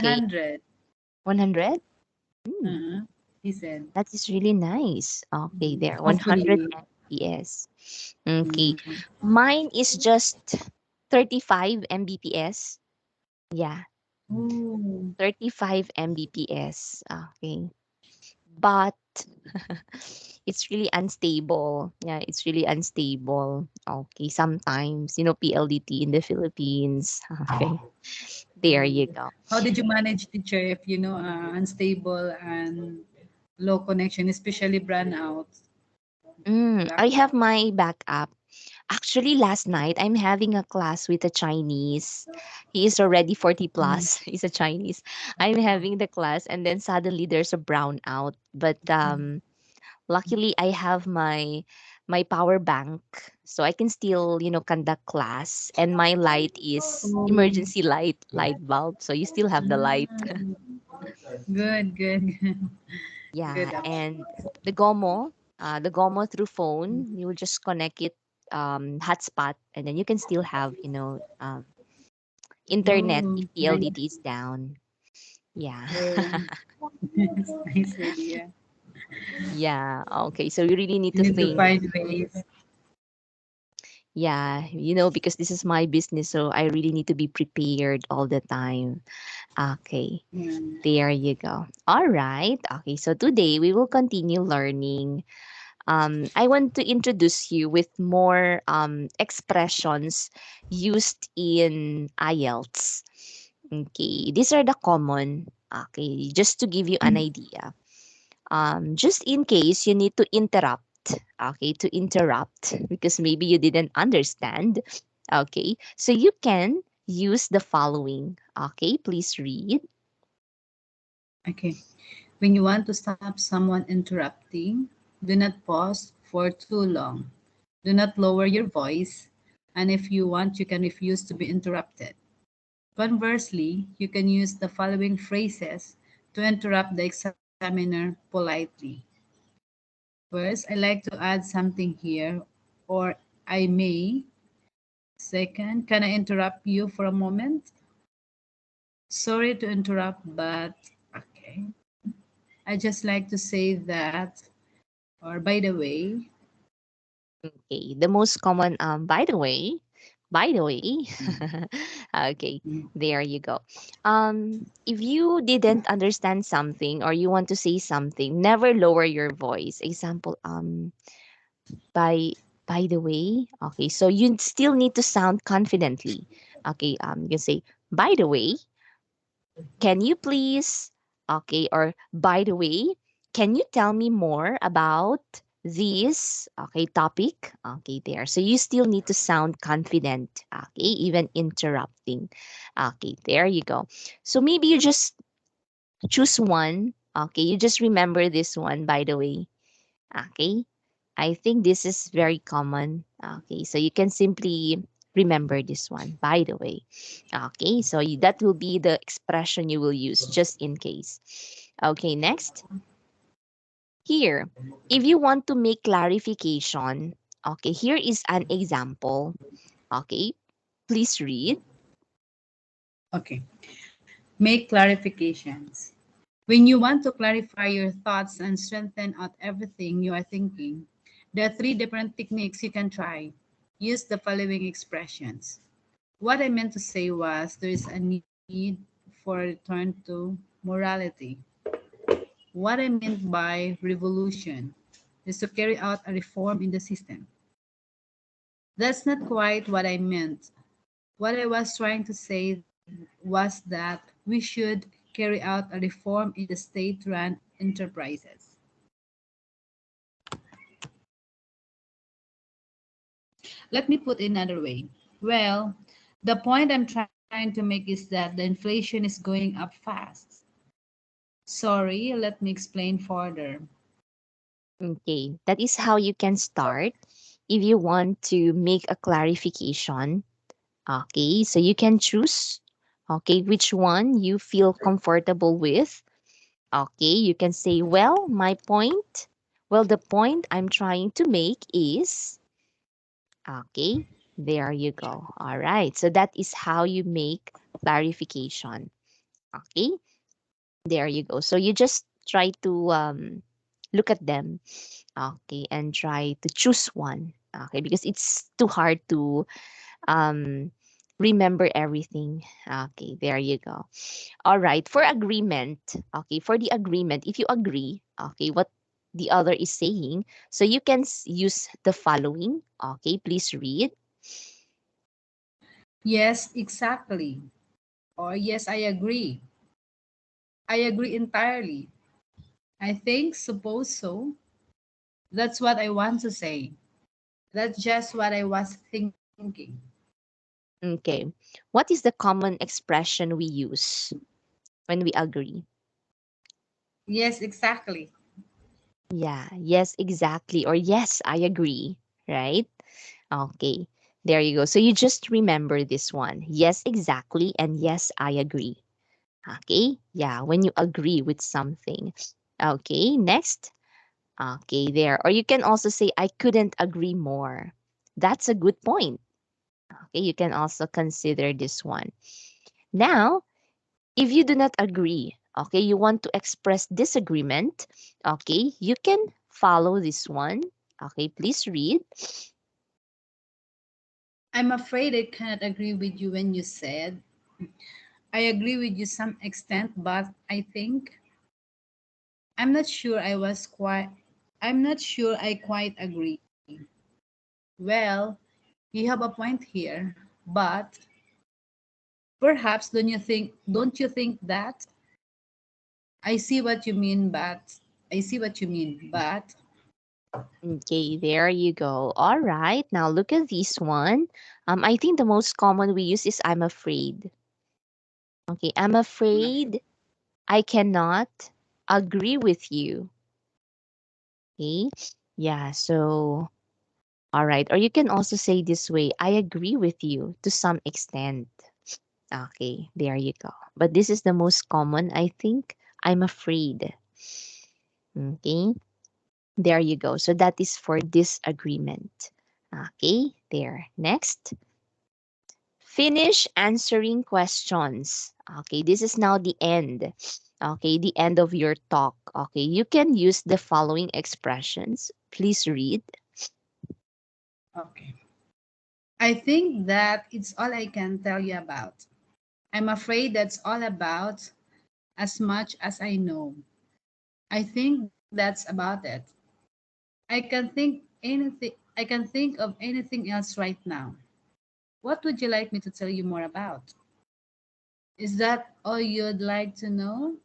Okay, 100. 100. Uh-huh. He said, That is really nice. Okay, there, 100 hopefully. Mbps. Okay, Mm. mine is just 35 Mbps. Yeah, Oh, 35 Mbps. Okay, but it's really unstable. Yeah, it's really unstable. Okay, sometimes, PLDT in the Philippines. Okay, there you go. how did you manage, teacher, if unstable and low connection, especially brownout, I have blackout? my backup. Actually, last night I'm having a class with a Chinese. He is already 40 Mm. plus. He's a Chinese. I'm having the class and then suddenly there's a brownout. But luckily I have my power bank so I can still, conduct class, and my light is Oh, emergency light bulb. So you still have the light. good, good, Yeah, good option. and the Gomo through phone, you will just connect it hotspot, and then you can still have, internet if Oh, nice. PLDT is down. Yeah. Oh, it's nice idea. Yeah. Okay. So you really need You to need to think. find ways. Yeah, because this is my business, so I really need to be prepared all the time. Okay. Yeah. There you go. All right. Okay. So today we will continue learning. I want to introduce you with more expressions used in IELTS. Okay. These are the common. Okay. Just to give you an idea. Just in case you need to interrupt. Okay. To interrupt because maybe you didn't understand. Okay. So you can use the following. Okay. Please read. Okay. When you want to stop someone interrupting, do not pause for too long. Do not lower your voice. And if you want, you can refuse to be interrupted. Conversely, you can use the following phrases to interrupt the examiner politely. First, I like to add something here, or I may. Second, can I interrupt you for a moment? Sorry to interrupt, but okay. I just like to say that, or by the way. Okay, the most common, by the way, okay, Mm. there you go. If you didn't understand something or you want to say something, never lower your voice. Example, by by the way, okay, so you still need to sound confidently. Okay, you can say, by the way, can you please, okay, or by the way, can you tell me more about this, okay, topic? Okay, there. So you still need to sound confident, okay, even interrupting. Okay, there you go. So maybe you just choose one. Okay, you just remember this one, by the way. Okay. I think this is very common. Okay, so you can simply remember this one, by the way. Okay, so that will be the expression you will use just in case. Okay, next. Here, if you want to make clarification, okay, here is an example. Okay, please read. Okay. Make clarifications. When you want to clarify your thoughts and strengthen out everything you are thinking, there are three different techniques you can try. Use the following expressions. What I meant to say was there is a need for a return to morality. What I meant by revolution is to carry out a reform in the system. That's not quite what I meant. What I was trying to say was that we should carry out a reform in the state run enterprises. Let me put it another way. Well, the point I'm trying to make is that the inflation is going up fast. Sorry, let me explain further. Okay, that is how you can start if you want to make a clarification. Okay, so you can choose, okay, which one you feel comfortable with. Okay, you can say, the point I'm trying to make is, okay, there you go. All right, so that is how you make clarification. Okay, there you go. So you just try to look at them, okay, and try to choose one, okay, because it's too hard to um remember everything. Okay, there you go. All right, for agreement, okay, for the agreement, if you agree, okay, what the other is saying, so you can use the following. Okay, please read. Yes, exactly. Or yes, I agree. I agree entirely. I think, suppose so. That's what I want to say. That's just what I was thinking. Okay, what is the common expression we use when we agree? Yes, exactly. Yeah, yes, exactly, or yes, I agree, right? Okay, there you go. So you just remember this one. Yes, exactly, and yes, I agree. Okay, yeah, when you agree with something. Okay, next. Okay, there. Or you can also say, I couldn't agree more. That's a good point. Okay, you can also consider this one. Now, if you do not agree, okay, you want to express disagreement, okay, you can follow this one. Okay, please read. I'm afraid I cannot agree with you when you said, I agree with you some extent, but I think I'm not sure I was quite I'm not sure I quite agree. Well, you have a point here, but perhaps don't you think that I see what you mean, but I see what you mean, but Okay, there you go. All right, now look at this one. I think the most common we use is I'm afraid. Okay, I'm afraid I cannot agree with you. Okay, yeah, so all right. Or you can also say this way, I agree with you to some extent. Okay, there you go. But this is the most common, I think. I'm afraid. Okay, there you go. So that is for disagreement. Okay, there. Next, finish answering questions. Okay, this is now the end. Okay, the end of your talk. Okay, you can use the following expressions. Please read. okay. I think that it's all I can tell you about. I'm afraid that's all about as much as I know. I think that's about it. I can think of anything else right now. What would you like me to tell you more about? Is that all you'd like to know?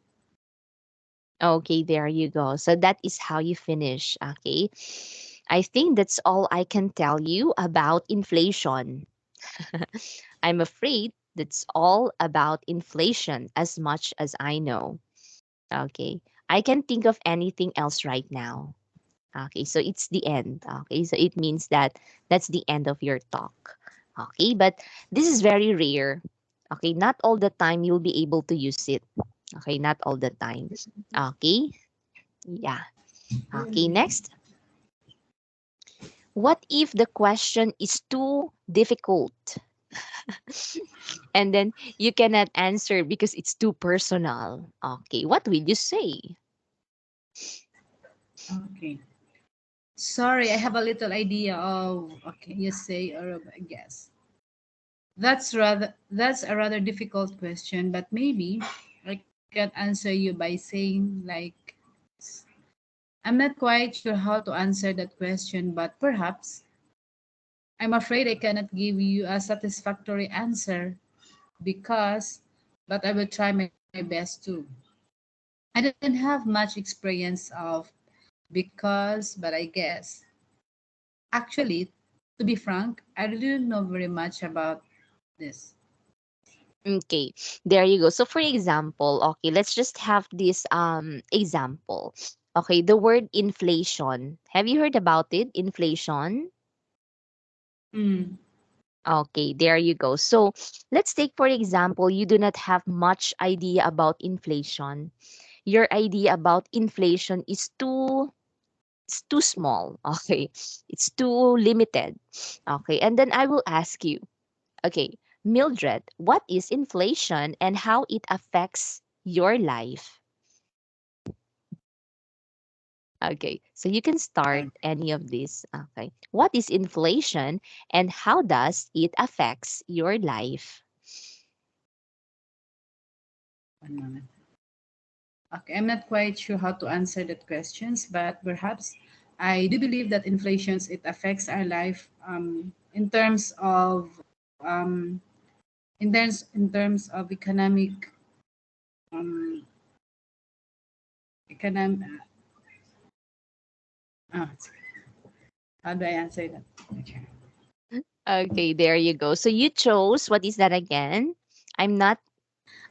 Okay, there you go. So that is how you finish. Okay. I think that's all I can tell you about inflation. I'm afraid that's all about inflation as much as I know. Okay. I can't think of anything else right now. Okay. So it's the end. Okay. So it means that that's the end of your talk. Okay. But this is very rare. Okay. Not all the time you'll be able to use it. Okay. Not all the time. Okay. Yeah. Okay, next. What if the question is too difficult? And then you cannot answer because it's too personal. Okay, what will you say? Okay. Sorry, I have a little idea of okay, you say or I guess. That's a rather difficult question, but maybe I can answer you by saying like I'm not quite sure how to answer that question, but perhaps I'm afraid I cannot give you a satisfactory answer because but I will try my best too. I didn't have much experience of because but I guess actually to be frank, I really don't know very much about this. Okay, there you go. So for example, okay, let's just have this example. Okay, the word inflation. Have you heard about it? Inflation? Mm, Okay, there you go. So let's take for example, you do not have much idea about inflation. Your idea about inflation is too small. Okay, it's too limited. Okay, and then I will ask you, okay, Mildred, what is inflation and how it affects your life? Okay, so you can start Okay, any of this. Okay. What is inflation and how does it affects your life? one moment. Okay, I'm not quite sure how to answer that questions, but perhaps I do believe that inflations it affects our life in terms of in terms of economic. Ah, how do I answer that? Okay. Okay, there you go. So you chose, what is that again? I'm not.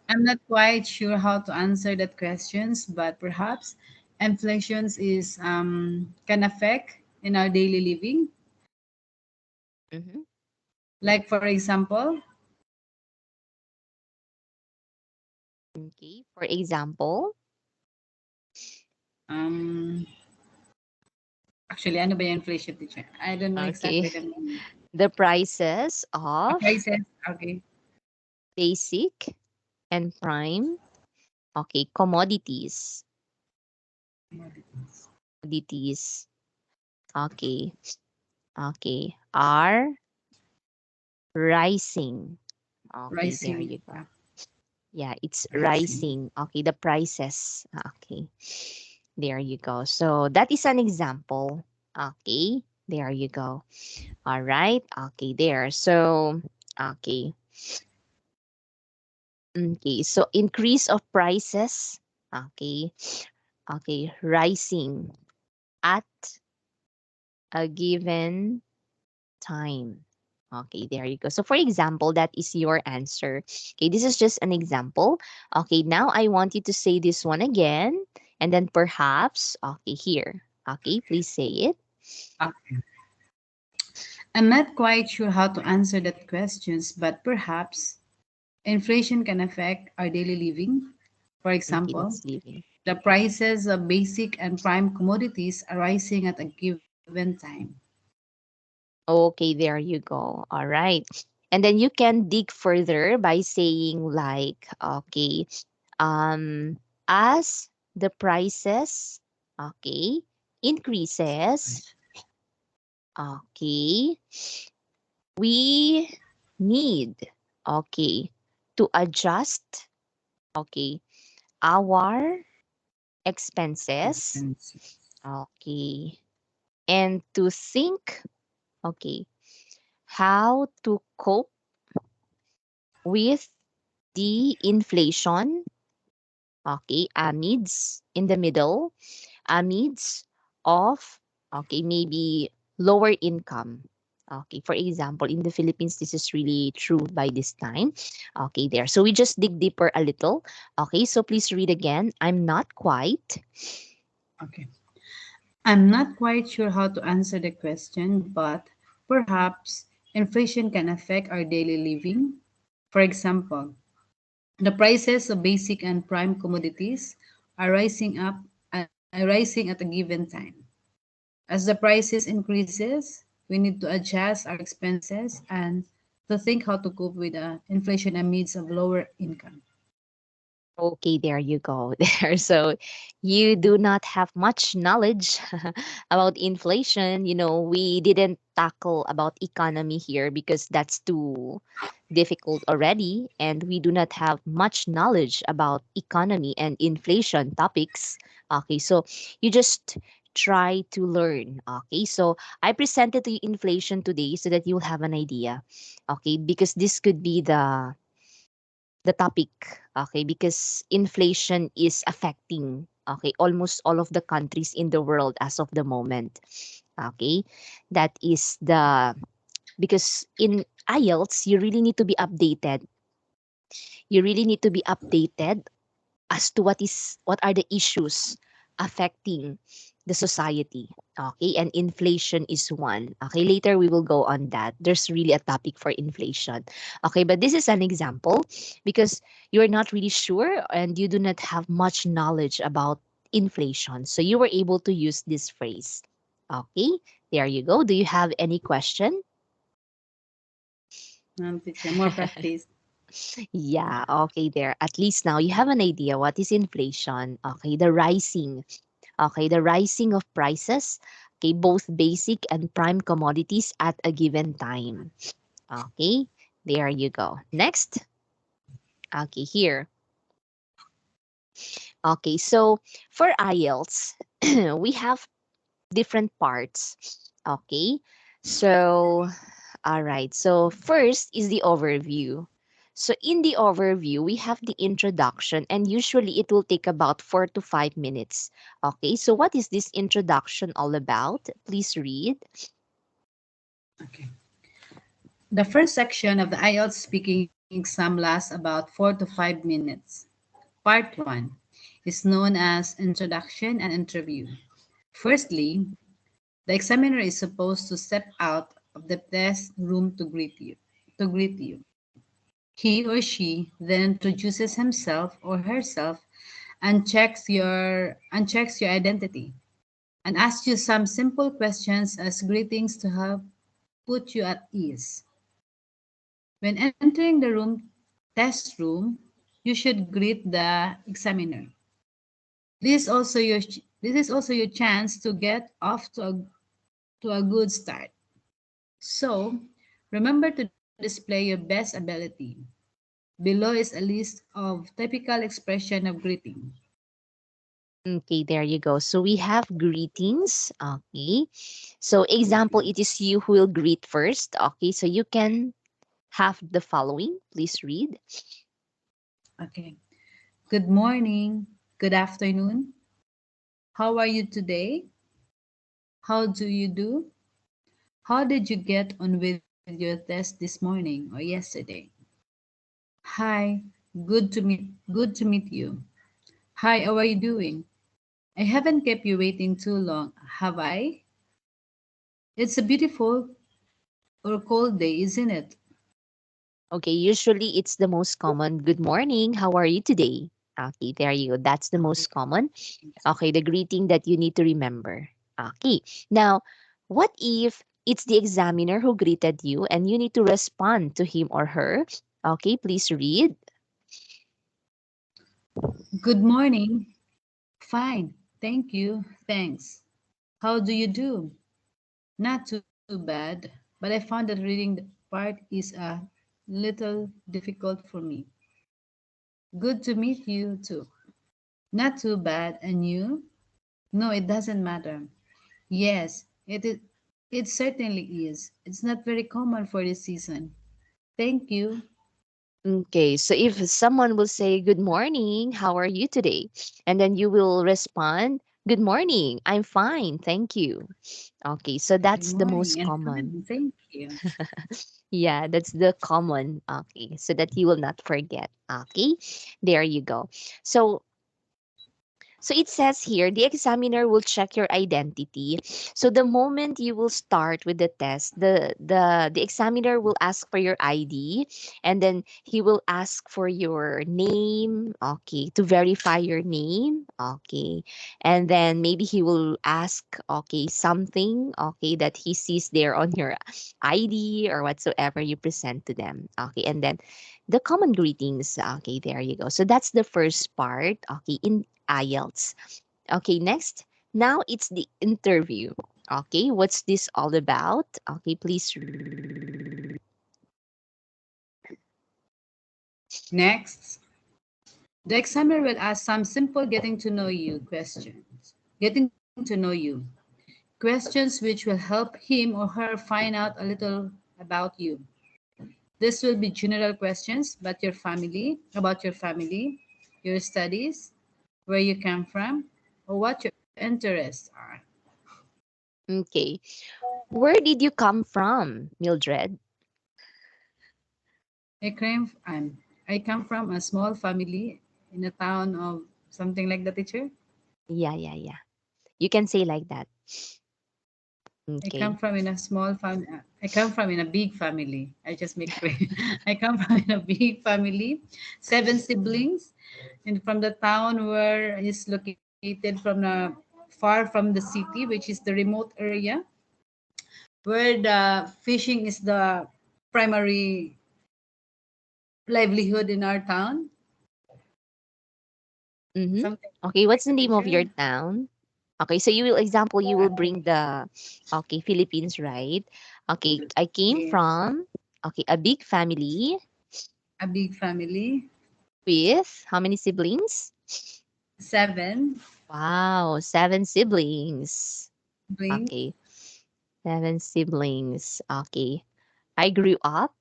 I'm not quite sure how to answer that questions, but perhaps inflations is can affect in our daily living. Mhm. Like for example, Okay, for example, um, actually, ano ba yung inflation teacher? I don't know okay, exactly the meaning. the prices of Prices, okay. basic and prime, okay, commodities, commodities, okay, okay, are rising. Okay, there Rising, you go. yeah, Yeah, it's rising. rising. Okay, the prices. Okay, there you go. So that is an example. Okay, there you go. All right. Okay, there. So, okay. Okay, so increase of prices. Okay, okay, rising at a given time. Okay, there you go. So, for example, that is your answer. Okay, this is just an example. Okay, now I want you to say this one again, and then perhaps, okay, here. Okay, please say it. Okay. I'm not quite sure how to answer that questions, but perhaps inflation can affect our daily living. For Okay, example, that's living. the prices of basic and prime commodities are rising at a given time. Okay, there you go. All right. And then you can dig further by saying like, okay, um, as the prices, okay, increases, okay, we need, okay, to adjust, okay, our expenses, Expenses. okay, and to think, okay, how to cope with the inflation, okay, amidst in the middle, amidst of, okay, maybe lower income. Okay, for example, in the Philippines, this is really true by this time. Okay, there. So we just dig deeper a little. Okay, so please read again. I'm not quite. Okay. I'm not quite sure how to answer the question, but perhaps inflation can affect our daily living. For example, the prices of basic and prime commodities are rising at a given time. As the prices increases, we need to adjust our expenses and to think how to cope with inflation amidst of lower income. Okay, there you go. There. So you do not have much knowledge about inflation. We didn't tackle about economy here because that's too difficult already. And we do not have much knowledge about economy and inflation topics. Okay, so you just try to learn. Okay, so I presented to you inflation today so that you'll have an idea. Okay, because this could be the topic, okay, because inflation is affecting, okay, almost all of the countries in the world as of the moment. Okay, that is the because in IELTS you really need to be updated. You really need to be updated as to what are the issues affecting the society. Okay, and inflation is one. Okay, later we will go on that. There's really a topic for inflation. Okay, but this is an example because you're not really sure and you do not have much knowledge about inflation. So you were able to use this phrase. Okay, there you go. Do you have any question? Teacher, more practice. Yeah, okay, there. At least now you have an idea what is inflation. Okay, the rising. Okay, the rising of prices. Okay, both basic and prime commodities at a given time. Okay, there you go. Next. Okay, here. Okay, so for IELTS, we have different parts. Okay, so all right. So first is the overview. So in the overview, we have the introduction, and usually it will take about 4 to 5 minutes. Okay, so what is this introduction all about? Please read. Okay. The first section of the IELTS speaking exam lasts about 4 to 5 minutes. Part 1 is known as Introduction and Interview. Firstly, the examiner is supposed to step out of the test room to greet you. To greet you. He or she then introduces himself or herself and checks your identity and asks you some simple questions as greetings to help put you at ease. When entering the test room, you should greet the examiner. This is also your chance to get off to a good start. So, remember to display your best ability. Below is a list of typical expression of greeting. Okay, there you go. So we have greetings. Okay. So example, it is you who will greet first. Okay, so you can have the following. Please read. Okay. Good morning. Good afternoon. How are you today? How do you do? How did you get on with your test this morning or yesterday? Hi, good to meet you. Hi, how are you doing? I haven't kept you waiting too long, have I? It's a beautiful or cold day, isn't it? Okay, usually it's the most common. Good morning. How are you today? Okay, there you go. That's the most common. Okay, the greeting that you need to remember. Okay. Now, what if it's the examiner who greeted you and you need to respond to him or her? Okay, please read. Good morning. Fine. Thank you. Thanks. How do you do? Not too bad, but I found that reading the part is a little difficult for me. Good to meet you too. Not too bad, and you? No, it doesn't matter. Yes, it certainly is. It's not very common for this season. Thank you. Okay, so if someone will say, Good morning, how are you today? And then you will respond, Good morning, I'm fine, thank you. Okay, so Good that's the morning most and common. fine. Thank you. Yeah, that's the common. Okay, so that you will not forget. Okay, there you go. So so it says here the examiner will check your identity. So the moment you will start with the test, the examiner will ask for your ID, and then he will ask for your name, okay, to verify your name, okay. And then maybe he will ask, okay, something, okay, that he sees there on your ID or whatsoever you present to them. Okay, and then the common greetings, okay, there you go. So that's the first part, okay, in IELTS. Okay, next. Now it's the interview. Okay, what's this all about? Okay, please. Next, the examiner will ask some simple getting to know you questions. Getting to know you. Questions which will help him or her find out a little about you. This will be general questions about your family, your studies, where you come from, or what your interests are. Okay, where did you come from, Mildred? I come from a small family in a town of something like the teacher. Yeah, yeah, yeah. You can say like that. I come Okay. from in a small fam. I come from in a big family. I just make clear. I come from in a big family, 7 siblings, and from the town where is located far from the city, which is the remote area where the fishing is the primary. livelihood in our town, Mm-hmm. something Okay, like what's the that, name of your teacher. town? Okay, so you will example you will Okay. bring the okay Philippines, right? Okay, I came Yes. from okay a big family A big family. with how many siblings? 7 Wow, seven siblings. siblings. Okay, seven siblings. Okay, I grew up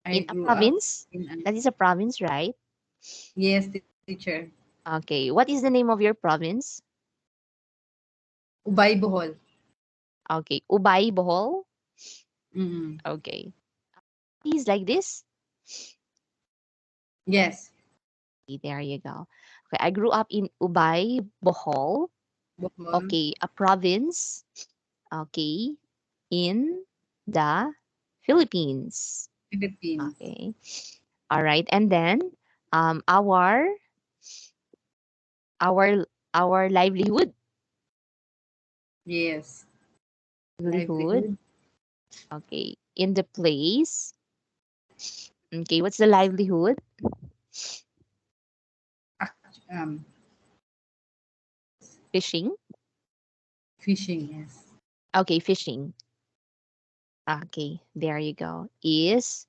I in a grew up province. in a, That is a province, right? yes, teacher. Okay, what is the name of your province? Ubay Bohol. Okay, Ubay, Bohol. Mm-mm. Okay, please like this. Yes. Okay, there you go. Okay, I grew up in Ubay, Bohol. Bohol, Okay, a province. Okay, in the Philippines. Philippines. Okay, all right, and then our our our livelihood Yes. livelihood. Livelihood. Okay, in the place. Okay, what's the livelihood? Um, Fishing. fishing. Yes. Okay, fishing. Okay, there you go. Is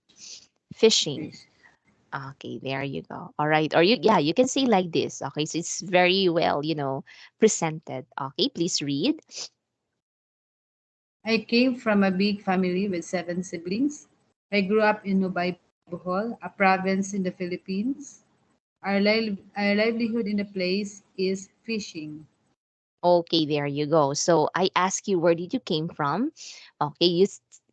fishing. Fish. Okay, there you go. All right. Or you yeah, you can say like this. Okay, so it's very well, presented. Okay, please read. I came from a big family with 7 siblings. I grew up in Nubay, Bohol, a province in the Philippines. Our livelihood in the place is fishing. Okay, there you go. So I ask you, where did you came from? Okay,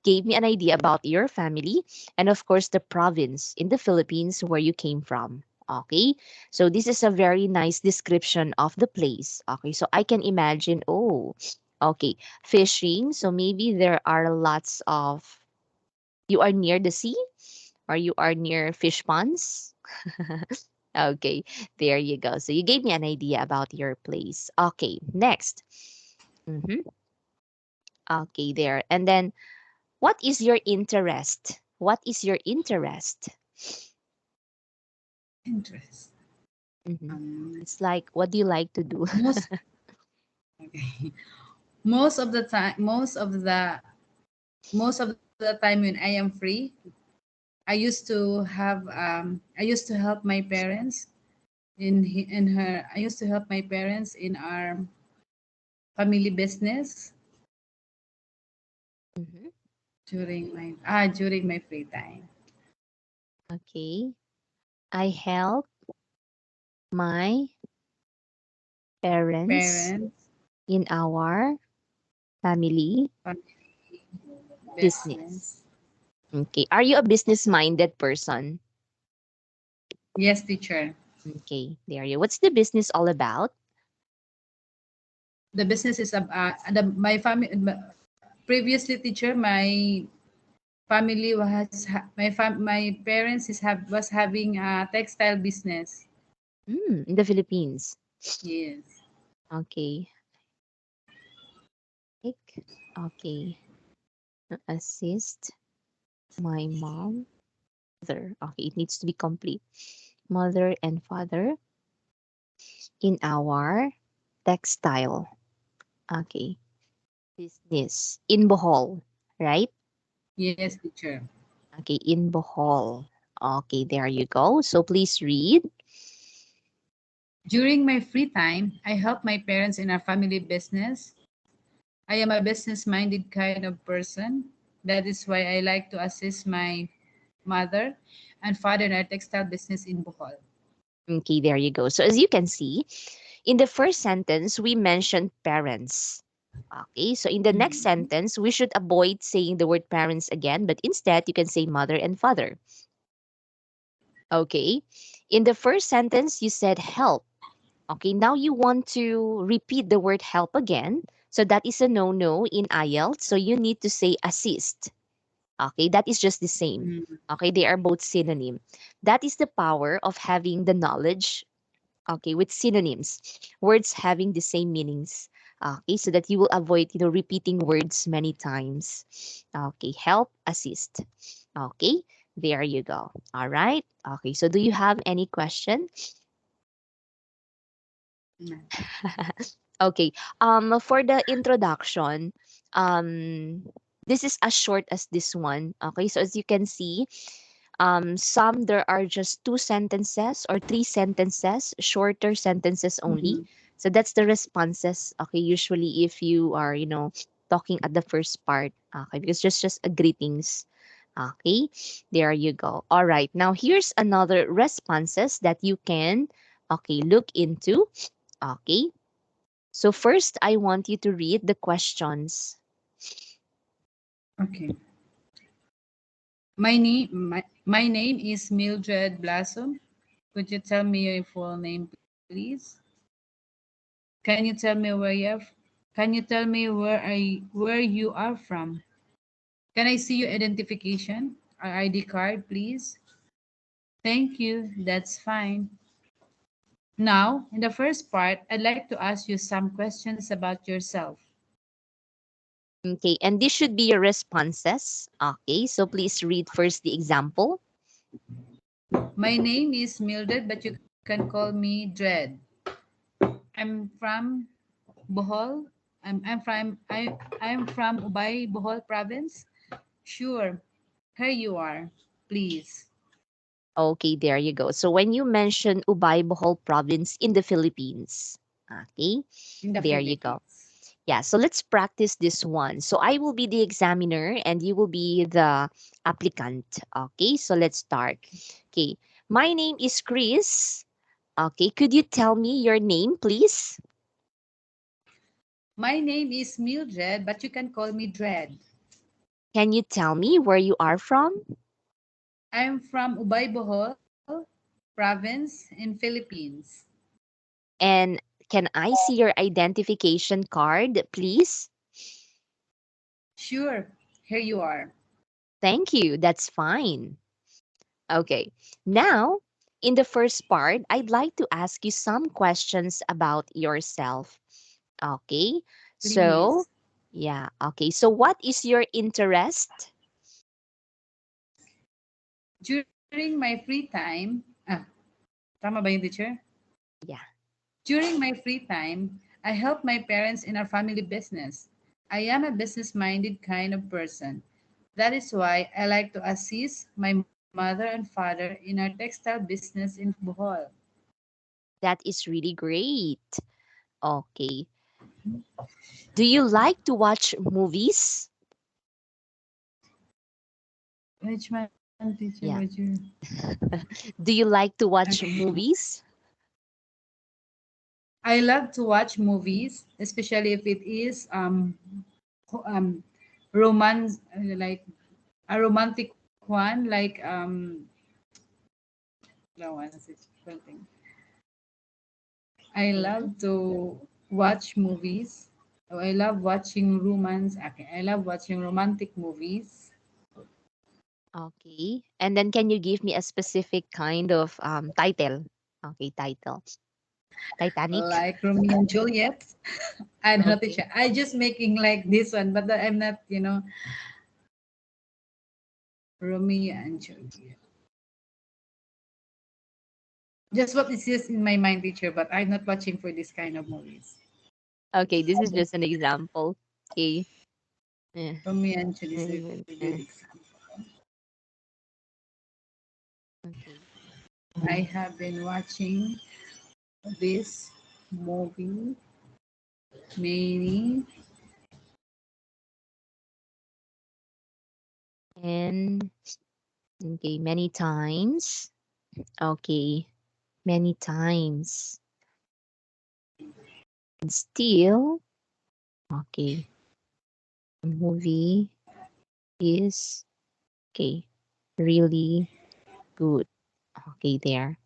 gave me an idea about your family and of course the province in the Philippines where you came from. Okay, so this is a very nice description of the place. Okay, so I can imagine, oh, okay, fishing. So maybe there are lots of, you are near the sea or you are near fish ponds. Okay, there you go. So you gave me an idea about your place. Okay, next. Mm-hmm. Okay, there. And then, what is your interest? What is your interest? Interest. Mm-hmm. Um, It's like, what do you like to do? most okay. most of the time, most of the time when I am free, I used to help my parents in her. I used to help my parents in our family business Mm-hmm. during my free time. Okay. I help my parents Parents, in our family family, business. business. Okay. Are you a business minded person? Yes, teacher. Okay. There you. What's the business all about? The business is my family. Previously, teacher, family my parents was having a textile business. In the Philippines. Yes. Okay. Like, okay. Assist my mom, father. Okay, it needs to be complete. Mother and father in our textile. Okay, business in Bohol, right? Yes, teacher. Okay, in Bohol. Okay, there you go. So please read. During my free time, I help my parents in our family business. I am a business-minded kind of person. That is why I like to assist my mother and father in our textile business in Bohol. Okay, there you go. So as you can see, in the first sentence, we mentioned parents. Okay, so in the next Mhm. sentence, we should avoid saying the word parents again, but instead you can say mother and father. Okay, in the first sentence, you said help. Okay, now you want to repeat the word help again. So that is a no-no in Ielts. So you need to say assist. Okay, that is just the same. Mm. Okay, they are both synonym. That is the power of having the knowledge, okay, with synonyms, words having the same meanings. Okay, so that you will avoid, repeating words many times. Okay, help, assist. Okay, There you go. All right. Okay. So do you have any question? No. Okay. For the introduction, um, this is as short as this one. Okay. So as you can see, some there are just two sentences or three sentences, shorter sentences only. Mhm. So that's the responses. Okay. Usually, if you are, talking at the first part, okay, because just a greetings. Okay. There you go. All right. Now here's another responses that you can, okay, look into. Okay. So first, I want you to read the questions. Okay. My name is Mildred Blossom. Could you tell me your full name, please? Can you tell me can you tell me where you are from? Can I see your identification or ID card, please? Thank you. That's fine. Now, in the first part, I'd like to ask you some questions about yourself. Okay, and this should be your responses. Okay, so please read first the example. My name is Mildred, but you can call me Dread. I'm from Bohol. I'm from Ubay, Bohol province. Sure. Here you are. Please. Okay, there you go. So when you mention Ubay, Bohol province in the Philippines. Okay, In the there you go. Philippines. Yeah, so let's practice this one. So I will be the examiner and you will be the applicant. Okay, so let's start. Okay, my name is Chris. Okay, could you tell me your name, please? My name is Mildred, but you can call me Dread. Can you tell me where you are from? I'm from Ubay, Bohol province in Philippines. And can I see your identification card, please? Sure. Here you are. Thank you. That's fine. Okay. Now, in the first part, I'd like to ask you some questions about yourself. Okay. So, Please. yeah. Okay. So, what is your interest? During my free time, tama ba yung teacher? Yeah, During my free time, I help my parents in our family business. I am a business minded kind of person. That is why I like to assist my mother and father in our textile business in Bohol. that is really great. Okay. Do you like to watch movies? Which one, teacher? Would Yeah. you? Do you like to watch Okay. movies? I love to watch movies, especially if it is romance, like a romantic one, like no one is it something. I Okay. love to watch movies. Oh, I love watching romance. Okay, I love watching romantic movies Okay. And then can you give me a specific kind of title? Okay, title. Titanic. like Romeo and Juliet. I don't know, Okay. teacher. I just making like this one, but I'm not, Romeo and Juliet. Just what is just in my mind, teacher, but I'm not watching for this kind of movies. Okay, this is just an example. Okay. Eh, Romeo and Juliet is a eh, good eh, example. okay. I have been watching this movie many. And okay, many times. Okay, many times. And still, okay, the movie is okay, really good. Okay, there.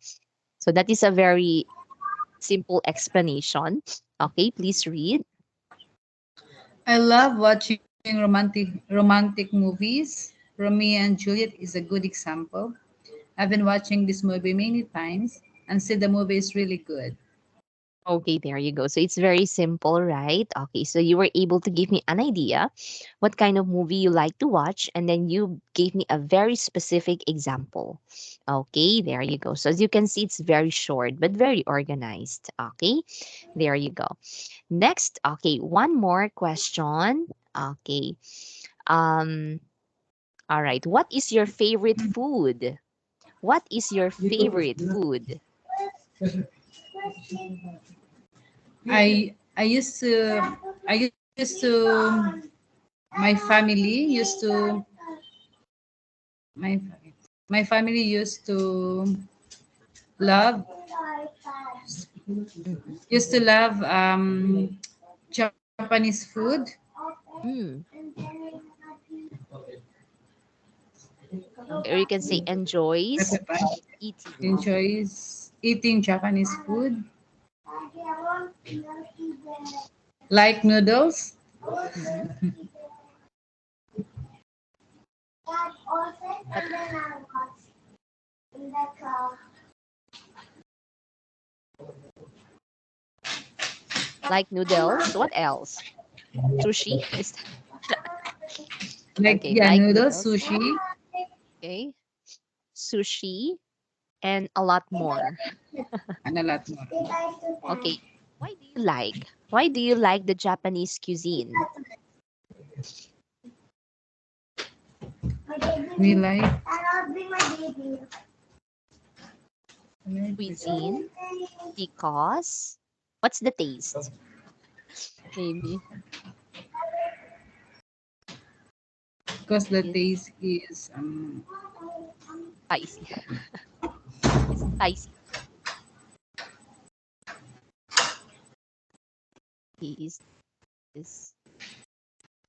So that is a very simple explanation. Okay, please read. I love watching romantic movies. Romeo and Juliet is a good example. I've been watching this movie many times and said the movie is really good. Okay, there you go. So it's very simple, right? Okay, so you were able to give me an idea what kind of movie you like to watch, and then you gave me a very specific example. Okay, there you go. So as you can see, it's very short but very organized. Okay, there you go. Next, okay, one more question. Okay, um, all right. What is your favorite food? What is your favorite food? I used to my family used to my my family used to love Mm-hmm. Japanese food. Mm, okay, or you can say enjoys eating. Enjoys eating Japanese food like noodles. Mm-hmm. But like noodles, what else? Sushi? Is that Like okay? yeah, Like noodles, noodles. sushi, Okay. Sushi and a lot more. and a lot more. Okay. Why do you like? Why do you like the Japanese cuisine? We Cuisine because what's the taste? Maybe because the is taste is spicy. It's spicy. Is is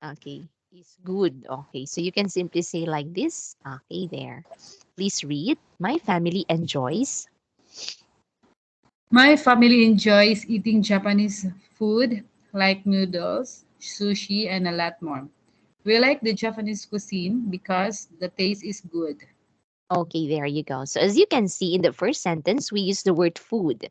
okay. Is good. Okay. So you can simply say like this. Okay, there. Please read. My family enjoys. my family enjoys eating Japanese food like noodles, sushi, and a lot more. We like the Japanese cuisine because the taste is good. Okay, there you go. So as you can see in the first sentence, we use the word food.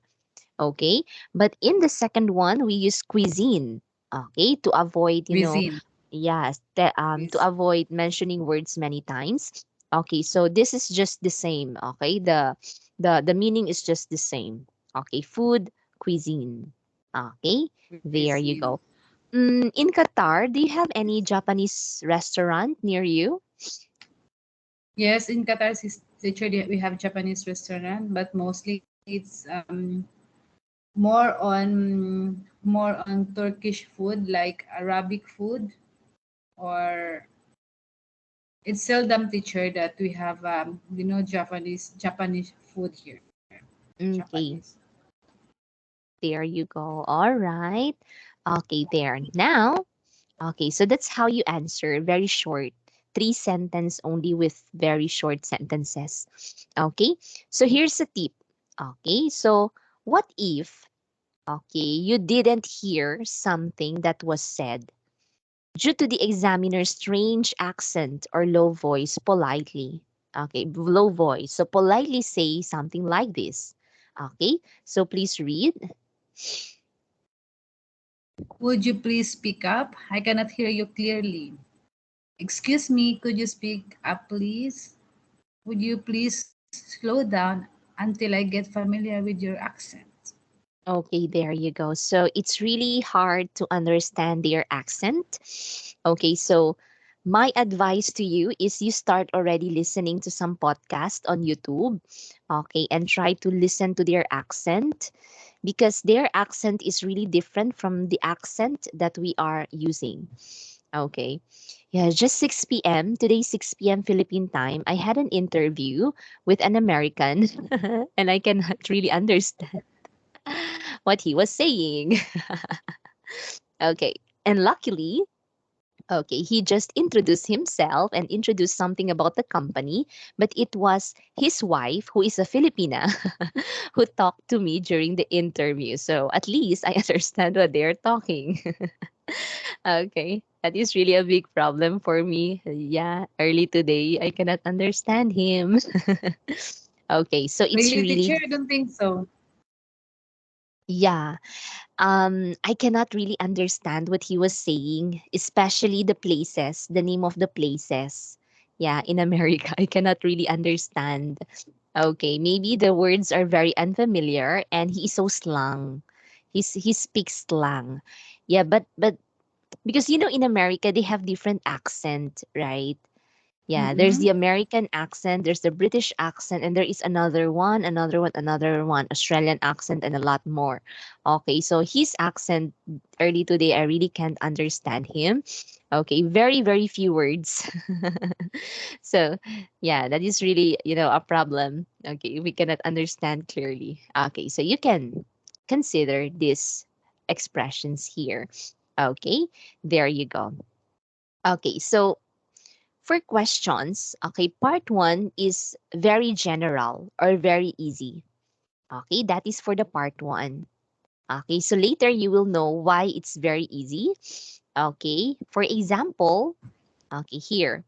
Okay, but in the second one, we use cuisine. Okay, to avoid, Cuisine. yes, to Yes. avoid mentioning words many times. Okay, so this is just the same. Okay, the meaning is just the same. Okay, food, cuisine. Okay, there you Cuisine. go. In Qatar, do you have any Japanese restaurant near you? Yes, in Qatar, literally we have Japanese restaurant, but mostly it's more on Turkish food like Arabic food, or it's seldom teacher that we have Japanese food here. Okay, Japanese. there you go. All right. Okay, there. Now, okay, so that's how you answer. Very short. Three sentence only with very short sentences. Okay, so here's a tip. Okay, so what if, okay, you didn't hear something that was said due to the examiner's strange accent or low voice politely? Okay, low voice. So politely say something like this. Okay, so please read. Would you please speak up? I cannot hear you clearly. Excuse me, could you speak up, please? Would you please slow down until I get familiar with your accent? Okay, there you go. So it's really hard to understand their accent. Okay, so my advice to you is you start already listening to some podcast on YouTube. Okay, and try to listen to their accent because their accent is really different from the accent that we are using. Okay. Yeah, just 6 p.m. Today, 6 p.m. Philippine time. I had an interview with an American and I cannot really understand what he was saying. Okay. And luckily, okay, he just introduced himself and introduced something about the company, but it was his wife, who is a Filipina, who talked to me during the interview. So at least I understand what they're talking. Okay. That is really a big problem for me. Yeah, early today, I cannot understand him. Okay, so it's Really, teacher? really I don't think so. Yeah. I cannot really understand what he was saying, especially the places, the name of the places. Yeah, in America, I cannot really understand. Okay, maybe the words are very unfamiliar and he is so slang. He speaks slang. Yeah, but because in America they have different accent, right? Yeah, there's the Mm-mm. American accent, there's the British accent, and there is another one, Australian accent, and a lot more. Okay, so his accent early today, I really can't understand him. Okay, very, very few words. So, yeah, that is really, a problem. Okay, we cannot understand clearly. Okay, so you can consider these expressions here. Okay, there you go. Okay, so for questions, okay, part one is very general or very easy. Okay, that is for the part one. Okay, so later you will know why it's very easy. Okay, for example, okay, here.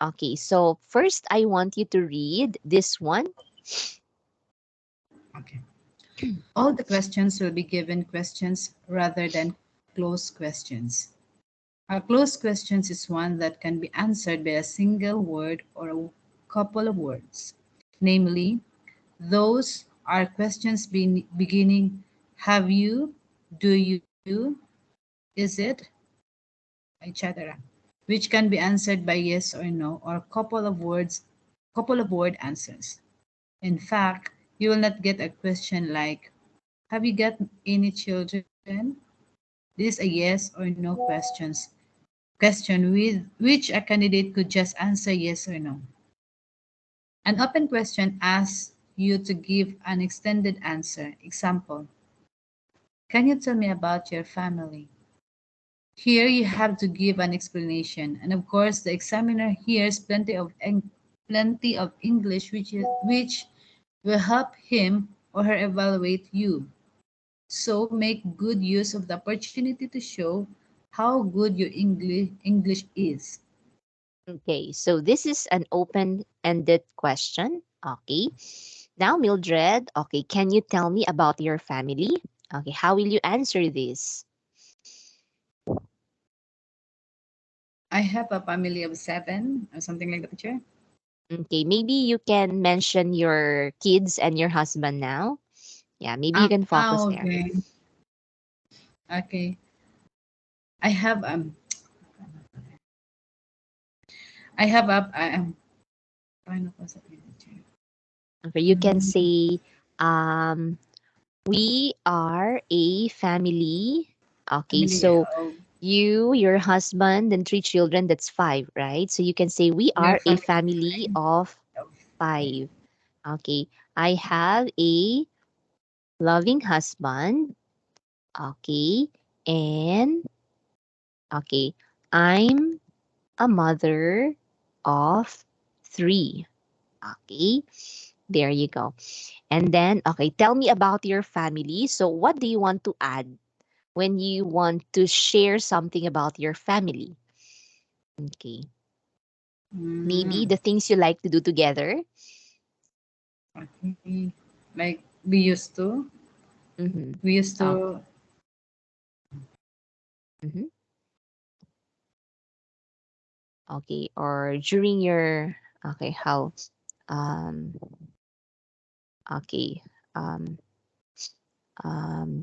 Okay, so first I want you to read this one. Okay. All the questions will be given questions rather than closed questions. A closed questions is one that can be answered by a single word or a couple of words. Namely, those are questions beginning have you, do you, is it, etc., which can be answered by yes or no or couple of word answers. In fact, you will not get a question like, have you got any children? This is a yes or no question with which a candidate could just answer yes or no. An open question asks you to give an extended answer. Example, can you tell me about your family? Here you have to give an explanation, and of course the examiner hears plenty of English which will help him or her evaluate you. So make good use of the opportunity to show how good your English is. Okay, so this is an open-ended question. Okay, now Mildred, okay, can you tell me about your family? Okay, how will you answer this? I have a family of seven or something like that, teacher. Okay, maybe you can mention your kids and your husband now. Yeah, maybe you can focus there. Okay. Okay. I have I have a paano ko sabihin, teacher? Okay, you can say, um, we are a family. Okay, Family so of your husband, and three children, that's five, right? So you can say, we we are are a family family of of five. five. Okay, I have a loving husband. Okay, and okay, I'm a mother of three. Okay, there you go. And then, okay, tell me about your family. So, what do you want to add when you want to share something about your family? Okay, maybe Mm, the things you like to do together. okay. Like Mm-hmm. we used Oh, to mm-hmm. Okay, or during your, okay, how, um, okay, um,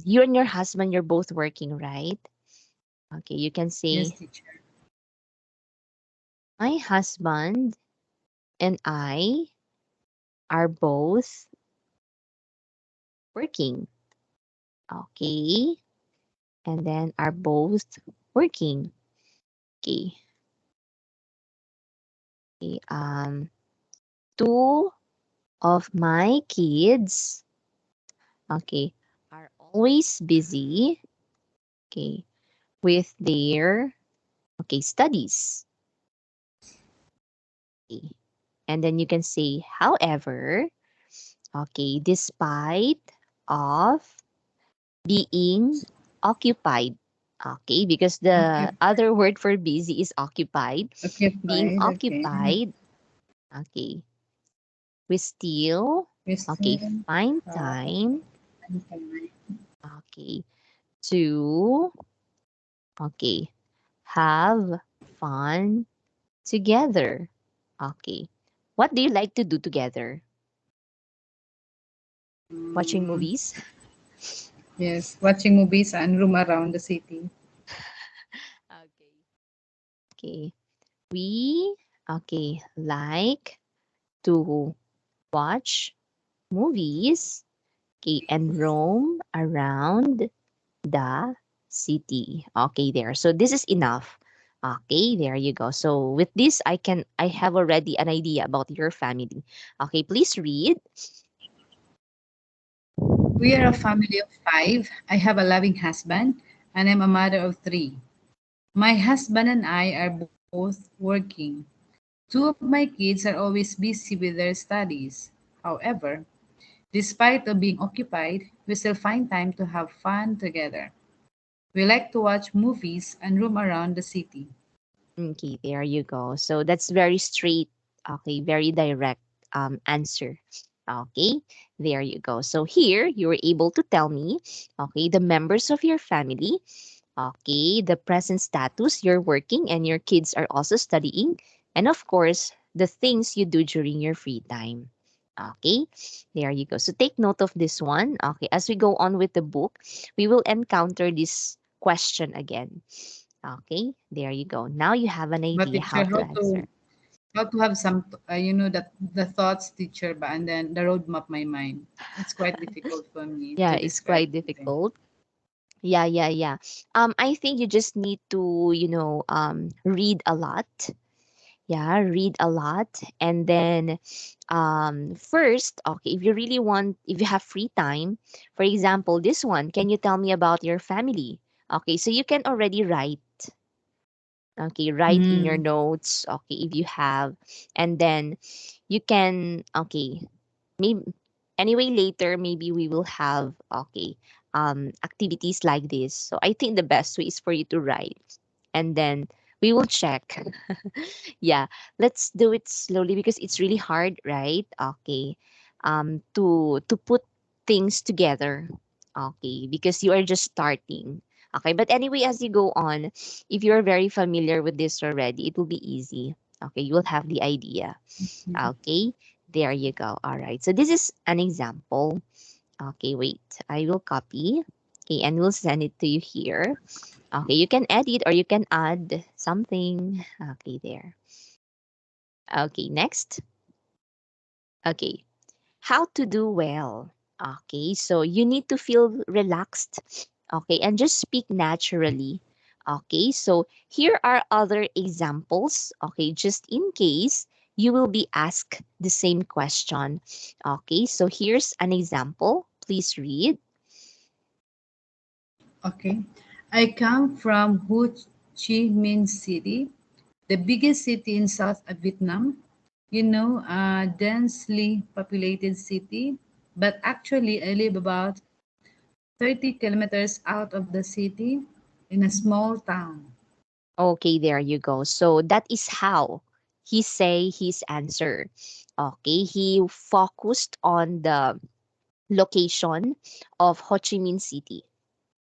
you and your husband, you're both working, right? Okay, you can yes, say, teacher. my husband and I are both working. Okay, and then are both working. Okay, okay. Two of my kids, okay, are always busy, okay, with their, okay, studies. Okay. And then you can say, however, okay, despite of being occupied. Okay, because the Okay. other word for busy is occupied. Okay, Being fine. Okay. occupied, okay, we still We Okay, still find have time. some time. Okay, to okay, have fun together. Okay. What do you like to do together? Watching Mm, movies? yes, watching movies and roam around the city. Okay. Okay. We like to watch movies, and roam around the city. Okay, there. So this is enough. Okay, there you go. So with this, I have already an idea about your family. Okay, please read. We are a family of five. I have a loving husband, and I'm a mother of three. My husband and I are both working. Two of my kids are always busy with their studies. However, despite of being occupied, we still find time to have fun together. We like to watch movies and roam around the city. Okay, there you go. So that's very straight. Okay, very direct answer. Okay, there you go. So here you were able to tell me, okay, the members of your family. Okay, the present status, you're working and your kids are also studying. And of course, the things you do during your free time. Okay, there you go. So take note of this one. Okay, as we go on with the book, we will encounter this question again. Okay, there you go. Now you have an But idea how teacher, to answer. how to have some that the thoughts teacher, but and then the roadmap my mind. It's quite difficult for me Yeah, to it's describe quite something. difficult. Yeah, yeah, yeah. I think you just need to, read a lot. Yeah, read a lot. And then first, okay, if you have free time, for example, this one, can you tell me about your family? Okay, so you can already write. Okay, write in your Mm, notes. Okay, if you have, and then you can, okay, maybe anyway later maybe we will have, okay, activities like this. So I think the best way is for you to write, and then we will check. Yeah, let's do it slowly because it's really hard, right? Okay, to put things together. Okay, because you are just starting. Okay, but anyway, as you go on, if you're very familiar with this already, it will be easy. Okay, you will have the idea. Okay, there you go. All right, so this is an example. Okay, wait, I will copy. Okay, and we'll send it to you here. Okay, you can edit or you can add something. Okay, there. Okay, next. Okay, how to do well. Okay, so you need to feel relaxed. Okay, and just speak naturally. Okay, so here are other examples. Okay, just in case you will be asked the same question. Okay, so here's an example. Please read. okay. I come from Ho Chi Minh City, the biggest city in South Vietnam. You know, a densely populated city, but actually I live about 30 kilometers out of the city in a small town. Okay, there you go. So that is how he say his answer. Okay, he focused on the location of Ho Chi Minh City.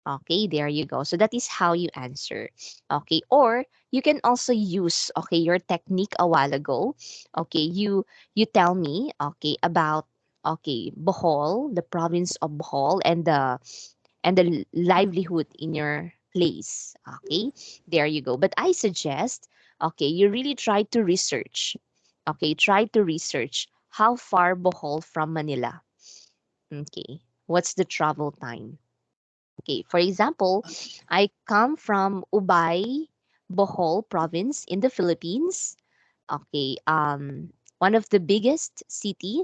Okay, there you go. So that is how you answer. Okay, or you can also use, okay, your technique a while ago. Okay, you tell me, okay, about, okay, Bohol, the province of Bohol, and the livelihood in your place. Okay, there you go. But I suggest, okay, you really try to research. Okay, try to research how far Bohol from Manila. Okay, what's the travel time? Okay, for example, I come from Ubay, Bohol province in the Philippines. Okay, one of the biggest city,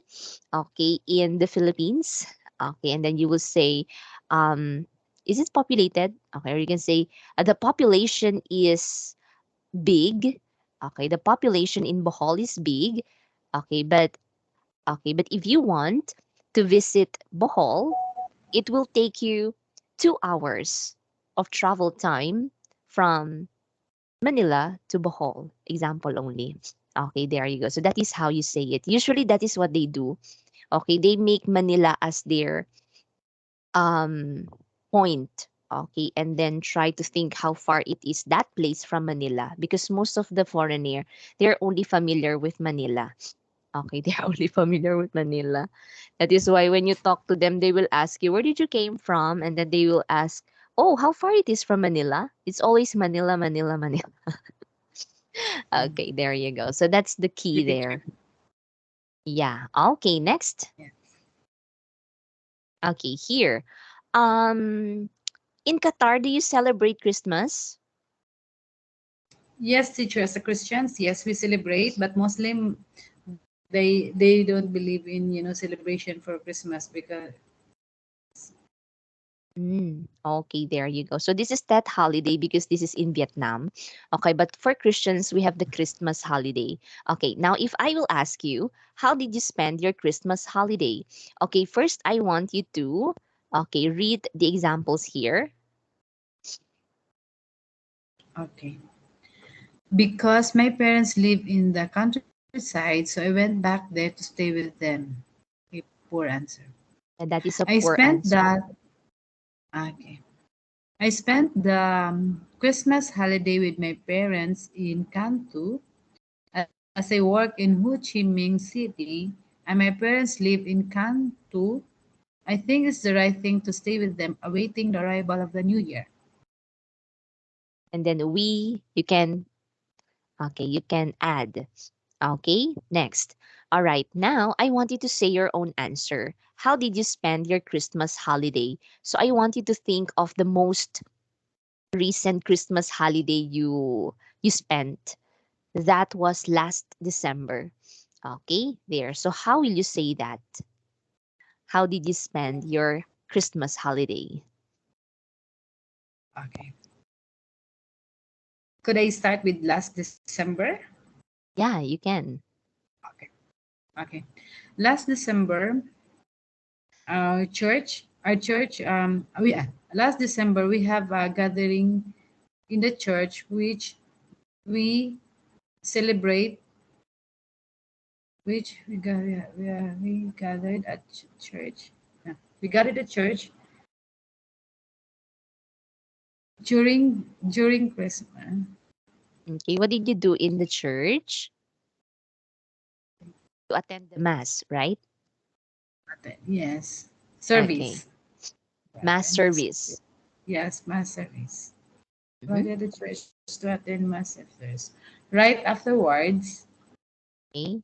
okay, in the Philippines. Okay, and then you will say, um, is it populated? Okay, or you can say the population is big. Okay, the population in Bohol is big. Okay, but if you want to visit Bohol, it will take you 2 hours of travel time from Manila to Bohol. Example only. Okay, there you go. So that is how you say it. Usually that is what they do Okay, they make Manila as their um point. Okay, and then try to think how far it is that place from Manila, because most of the foreigner, they're only familiar with Manila. Okay, they're only familiar with Manila. That is why when you talk to them, they will ask you, where did you came from? And then they will ask, oh, how far it is from Manila? It's always Manila, Manila, Manila. Okay, there you go. So that's the key there. Repetition. Yeah. Okay, next. Yeah. Okay, here. Um, in Qatar, do you celebrate Christmas? Yes, teacher, as a Christians, yes, we celebrate, but Muslim, they don't believe in, celebration for Christmas because Okay, there you go. So this is that holiday because this is in Vietnam. Okay, but for Christians, we have the Christmas holiday. Okay, now if I will ask you, how did you spend your Christmas holiday? Okay, first I want you to, okay, read the examples here. okay. Because my parents live in the countryside, so I went back there to stay with them. A poor answer. And that is a I poor spent answer. that. Okay. I spent the Christmas holiday with my parents in Cantu as I work in Ho Chi Minh City and my parents live in Cantu. I think it's the right thing to stay with them, awaiting the arrival of the new year. And then you can, okay, you can add. Okay, next. All right, now I want you to say your own answer. How did you spend your Christmas holiday? So I want you to think of the most recent Christmas holiday you spent. That was last December. Okay, there. So how will you say that? How did you spend your Christmas holiday? Okay. Could I start with last December? Yeah, you can. Okay. Okay. Last December, last December we have a gathering in the church which we celebrate, which we gathered at church. Yeah, we gathered at church during Christmas. Okay, what did you do in the church? To attend the mass, right? Yes, Okay, service. mass Attend the service. service. Yes, mass service. Mhm. Gathered at the church to attend mass service. Right afterwards, Okay.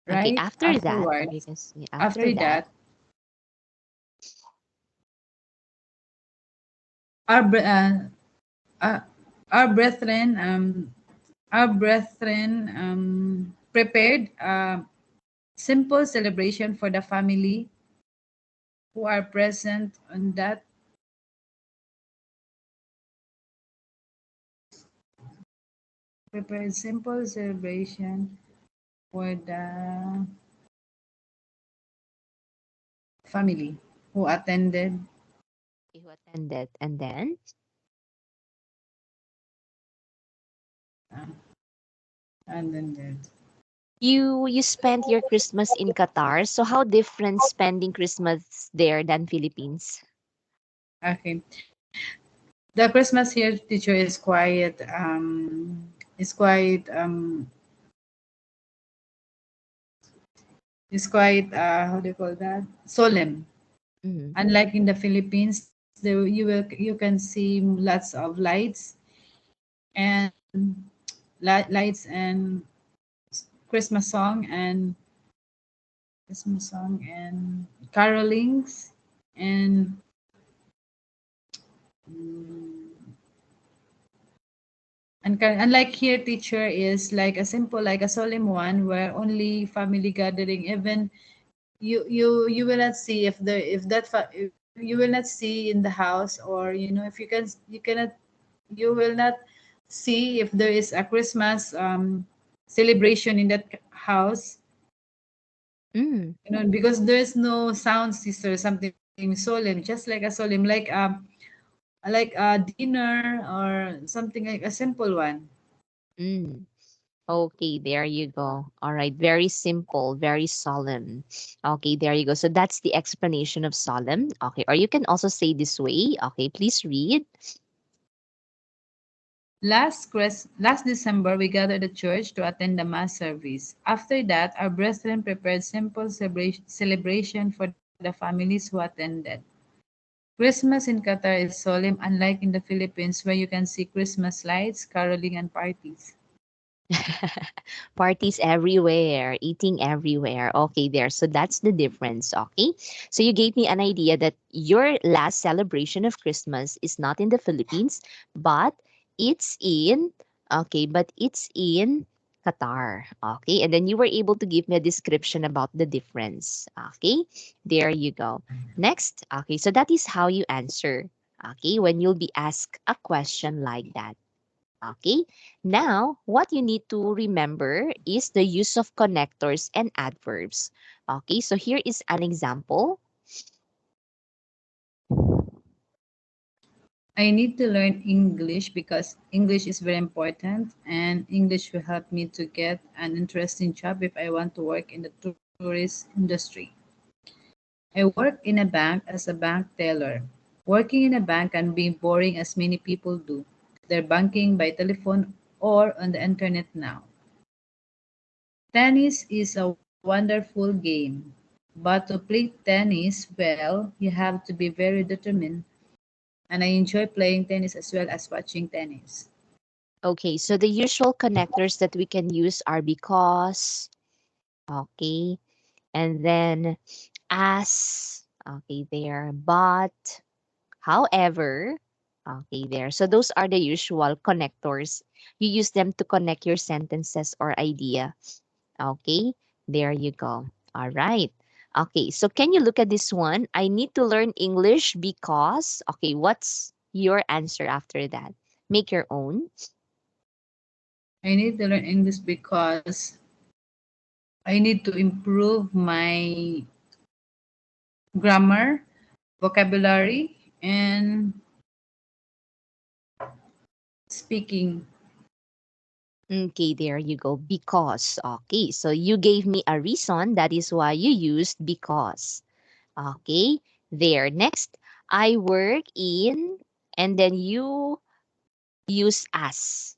Okay, right after that, okay, you afterwards, can see after after that. that, our bre- uh, uh, our brethren prepared a simple celebration for the family who are present on that. Prepared simple celebration for the family who attended. Okay, who attended, and then uh, and then that. you spent your Christmas in Qatar. So how different spending Christmas there than Philippines? Okay, the Christmas here, teacher, is quite how do you call that, solemn. Mm-hmm. Unlike in the Philippines, there you can see lots of lights and lights and Christmas song and Christmas song and carolings and mm, unlike here, teacher is like a simple, like a solemn one where only family gathering. Even you will not see if the if that fa- if you will not see in the house, or if you cannot, you will not see if there is a Christmas celebration in that house, Mm, because there's no sound system, something solemn, just like a solemn, like a dinner or something, like a simple one. mm. Okay, there you go. All right, very simple, very solemn. Okay, there you go. So that's the explanation of solemn. Okay, or you can also say this way. Okay, please read. Last December, we gathered at church to attend the Mass service. After that, our brethren prepared simple celebration for the families who attended. Christmas in Qatar is solemn, unlike in the Philippines, where you can see Christmas lights, caroling, and parties. Parties everywhere, eating everywhere. Okay, there. So that's the difference. Okay. So you gave me an idea that your last celebration of Christmas is not in the Philippines, but it's in, okay, but it's in Qatar. Okay. And then you were able to give me a description about the difference. Okay. There you go. Next. Okay. So that is how you answer. Okay. When you'll be asked a question like that. Okay. Now, what you need to remember is the use of connectors and adverbs. Okay. So here is an example. I need to learn English because English is very important and English will help me to get an interesting job if I want to work in the tourist industry. I work in a bank as a bank teller. Working in a bank can be boring as many people do. They're banking by telephone or on the internet now. Tennis is a wonderful game, but to play tennis well, you have to be very determined, and I enjoy playing tennis as well as watching tennis. Okay. So the usual connectors that we can use are because, okay, and then as, okay, there, but, however, okay, there. So those are the usual connectors. You use them to connect your sentences or idea. Okay, there you go. All right. Okay, so can you look at this one? I need to learn English because, okay, what's your answer after that? Make your own. I need to learn English because I need to improve my grammar, vocabulary, and speaking. Okay, there you go. Because. Okay, so you gave me a reason. That is why you used because. Okay, there. Next, I work in, and then you use as.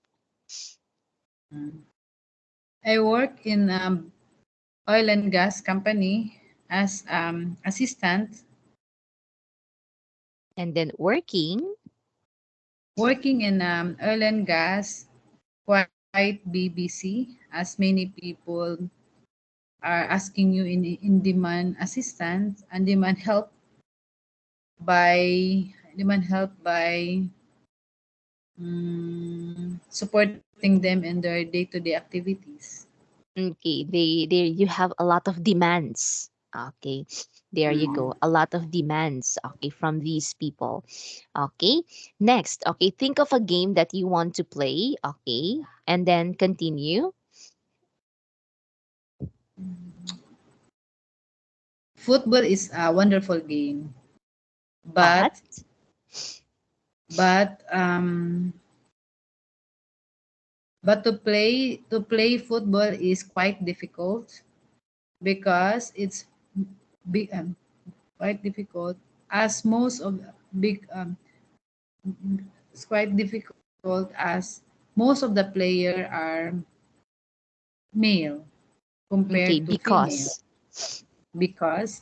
I work in oil and gas company as assistant. And then working. Working in oil and gas, quite BBC, as many people are asking you in demand assistance and demand help by supporting them in their day-to-day activities. Okay, they you have a lot of demands. Okay, there you Mm. go. A lot of demands. Okay, from these people. Okay, next. Okay, think of a game that you want to play. Okay, and then continue. Football is a wonderful game, But but but but to play football is quite difficult because it's big quite difficult as most of big it's quite difficult as most of the player are male okay, compared to female because because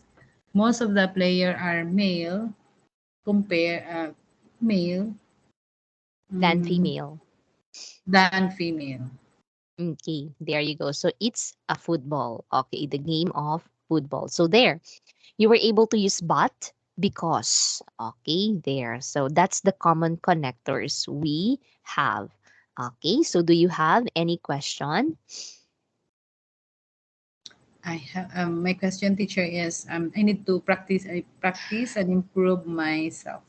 most of the player are male compare male than um, female. than female. Okay, there you go. So it's a football. Okay, the game of football. So there, you were able to use but because. Okay, there. So that's the common connectors we have. Okay, so do you have any question? I have my question, teacher, is I need to practice and improve myself.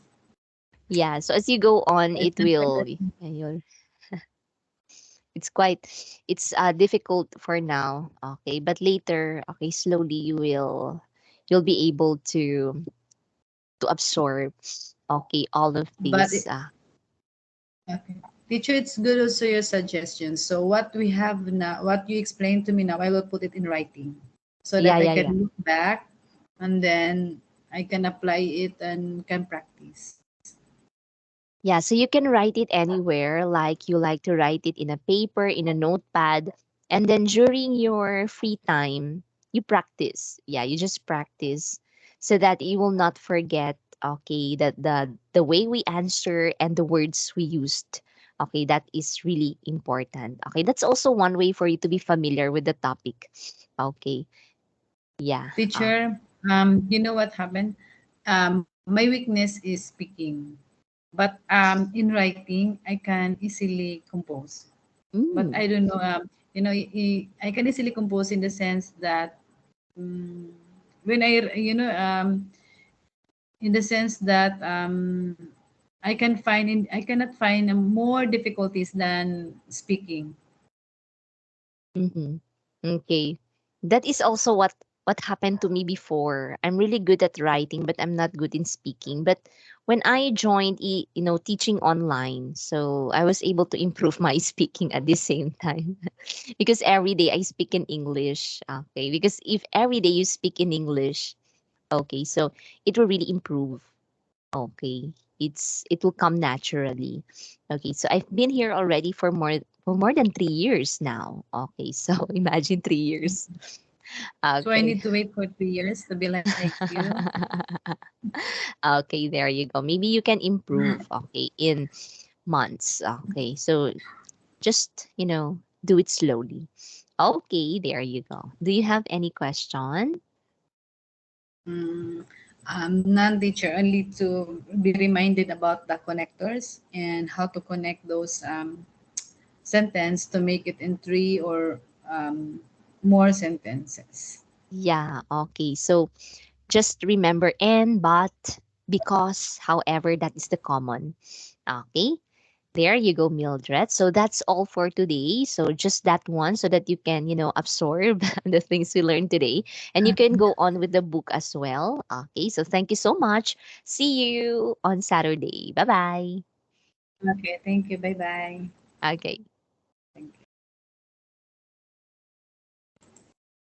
Yeah, so as you go on, I it think my will, question- yeah, it's quite, it's difficult for now. Okay, but later, okay, slowly you'll be able to absorb, okay, all of but these. okay. Teacher, it's good also your suggestions. So what we have now, what you explained to me now, I will put it in writing so Yeah, that I yeah, yeah. can look back and then I can apply it and can practice. Yeah, so you can write it anywhere, like you like to write it in a paper, in a notepad, and then during your free time, you practice. Yeah, you just practice so that you will not forget, okay, that the way we answer and the words we used. Okay, that is really important. Okay, that's also one way for you to be familiar with the topic. Okay. Yeah. Teacher, you know what happened? My weakness is speaking, but in writing, I can easily compose. But Mm, I don't know, I can easily compose in the sense that um, when in the sense that I cannot find more difficulties than speaking. mm-hmm. Okay. That is also what happened to me before. I'm really good at writing, but I'm not good in speaking. But when I joined, teaching online, so I was able to improve my speaking at the same time, because every day I speak in English. Okay, because if every day you speak in English, okay, so it will really improve. Okay. It will come naturally. Okay. So I've been here already for more than 3 years now. Okay. So imagine 3 years. So I Okay. need to wait for 3 years to be like you. Okay, there you go. Maybe you can improve, okay, in months. Okay. So just, do it slowly. Okay, there you go. Do you have any question? Mm, non-teacher only to be reminded about the connectors and how to connect those sentence to make it in three or more sentences. Yeah, okay. So just remember and, but, because, however, that is the common. Okay. There you go, Mildred. So that's all for today. So just that one so that you can, absorb the things we learned today. And you can go on with the book as well. Okay. So thank you so much. See you on Saturday. Bye bye. Okay, thank you. Bye bye. Okay. Thank you.